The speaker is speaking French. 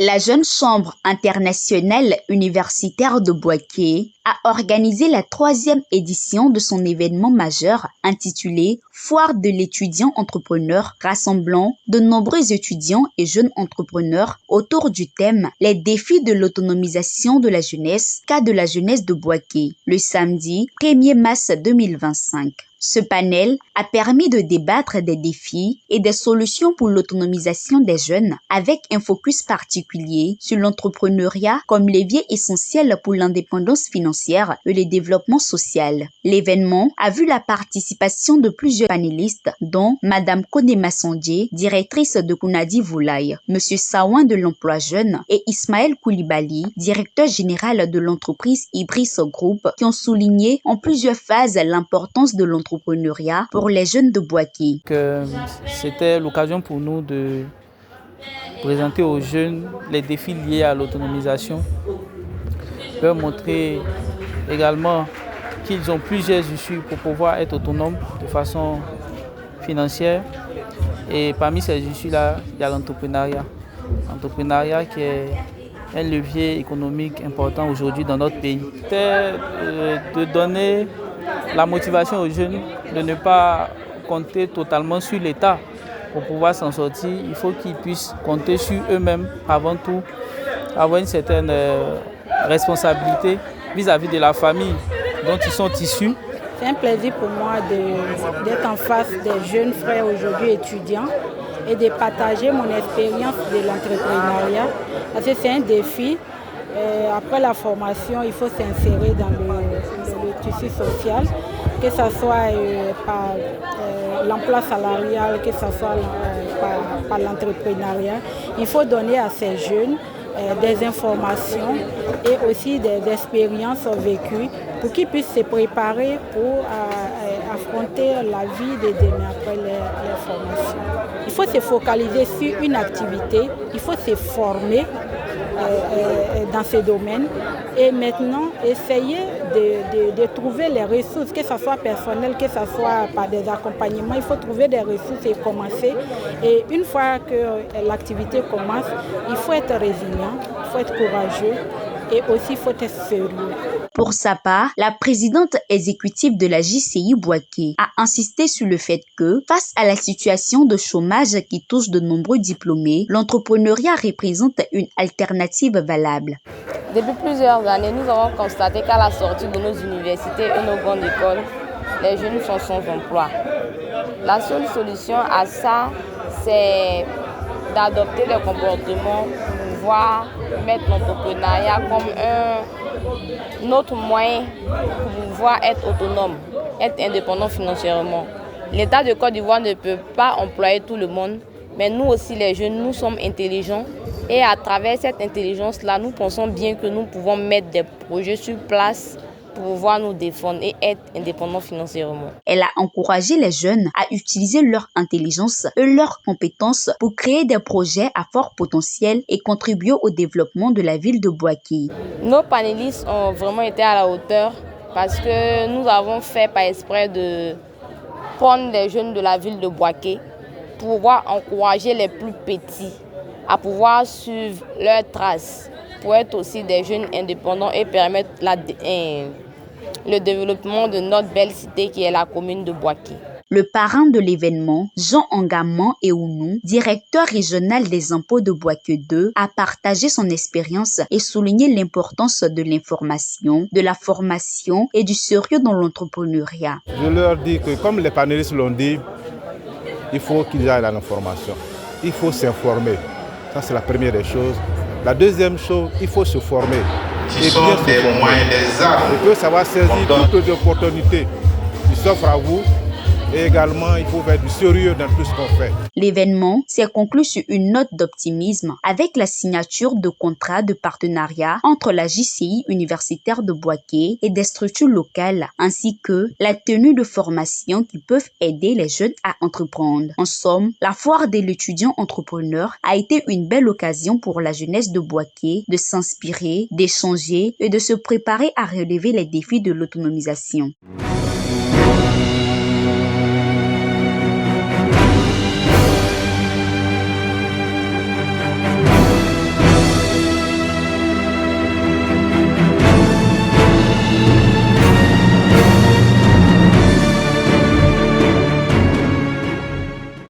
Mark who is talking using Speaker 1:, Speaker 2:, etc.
Speaker 1: La Jeune Chambre internationale universitaire de Bouaké a organisé la 3e édition de son événement majeur intitulé Foire de l'étudiant entrepreneur, rassemblant de nombreux étudiants et jeunes entrepreneurs autour du thème Les défis de l'autonomisation de la jeunesse, cas de la jeunesse de Bouaké, le samedi 1er mars 2025. Ce panel a permis de débattre des défis et des solutions pour l'autonomisation des jeunes avec un focus particulier sur l'entrepreneuriat comme levier essentiel pour l'indépendance financière et le développement social. L'événement a vu la participation de plusieurs panélistes dont Madame Kodema Sandje, directrice de Kunadi Voulaye, Monsieur Sawan de l'emploi jeune et Ismaël Koulibaly, directeur général de l'entreprise Ibris Group, qui ont souligné en plusieurs phases l'importance de l'entrepreneuriat pour les jeunes de Bouaké.
Speaker 2: C'était l'occasion pour nous de présenter aux jeunes les défis liés à l'autonomisation, leur montrer également qu'ils ont plusieurs issues pour pouvoir être autonomes de façon financière. Et parmi ces issues-là, il y a l'entrepreneuriat. L'entrepreneuriat qui est un levier économique important aujourd'hui dans notre pays. C'était de donner la motivation aux jeunes de ne pas compter totalement sur l'État pour pouvoir s'en sortir. Il faut qu'ils puissent compter sur eux-mêmes avant tout, avoir une certaine responsabilité vis-à-vis de la famille dont ils sont issus.
Speaker 3: C'est un plaisir pour moi d'être en face des jeunes frères aujourd'hui étudiants et de partager mon expérience de l'entrepreneuriat. Parce que c'est un défi. Après la formation, il faut s'insérer dans le tissu social, que ce soit par l'emploi salarial, que ce soit par l'entrepreneuriat. Il faut donner à ces jeunes des informations et aussi des expériences vécues pour qu'ils puissent se préparer pour affronter la vie de demain après les formations. Il faut se focaliser sur une activité, il faut se former dans ce domaine et maintenant essayer de trouver les ressources, que ce soit personnel, que ce soit par des accompagnements. Il faut trouver des ressources et commencer. Et une fois que l'activité commence, il faut être résilient, il faut être courageux et aussi il faut être sérieux.
Speaker 1: Pour sa part, la présidente exécutive de la JCI Bouaké a insisté sur le fait que, face à la situation de chômage qui touche de nombreux diplômés, l'entrepreneuriat représente une alternative valable.
Speaker 4: Depuis plusieurs années, nous avons constaté qu'à la sortie de nos universités et nos grandes écoles, les jeunes sont sans emploi. La seule solution à ça, c'est d'adopter des comportements pour pouvoir mettre l'entrepreneuriat comme un autre moyen pour pouvoir être autonome, être indépendant financièrement. L'État de Côte d'Ivoire ne peut pas employer tout le monde, mais nous aussi les jeunes, nous sommes intelligents et à travers cette intelligence-là, nous pensons bien que nous pouvons mettre des projets sur place pour pouvoir nous défendre et être indépendants financièrement.
Speaker 1: Elle a encouragé les jeunes à utiliser leur intelligence et leurs compétences pour créer des projets à fort potentiel et contribuer au développement de la ville de Bouaké.
Speaker 4: Nos panélistes ont vraiment été à la hauteur parce que nous avons fait par exprès de prendre les jeunes de la ville de Bouaké pour pouvoir encourager les plus petits à pouvoir suivre leurs traces pour être aussi des jeunes indépendants et permettre le développement de notre belle cité qui est la commune de Bouaké.
Speaker 1: Le parrain de l'événement, Jean Angaman Eounou, directeur régional des impôts de Bouaké 2, a partagé son expérience et souligné l'importance de l'information, de la formation et du sérieux dans l'entrepreneuriat.
Speaker 5: Je leur dis que, comme les panélistes l'ont dit, il faut qu'ils aillent à l'information. Il faut s'informer. Ça, c'est la première des choses. La deuxième chose, il faut se former. Et bien se former. Il faut savoir saisir toutes les opportunités qui s'offrent à vous. Et également, il faut faire du sérieux dans tout ce qu'on fait.
Speaker 1: L'événement s'est conclu sur une note d'optimisme avec la signature de contrats de partenariat entre la JCI universitaire de Bouaké et des structures locales, ainsi que la tenue de formations qui peuvent aider les jeunes à entreprendre. En somme, la foire de l'étudiant entrepreneur a été une belle occasion pour la jeunesse de Bouaké de s'inspirer, d'échanger et de se préparer à relever les défis de l'autonomisation.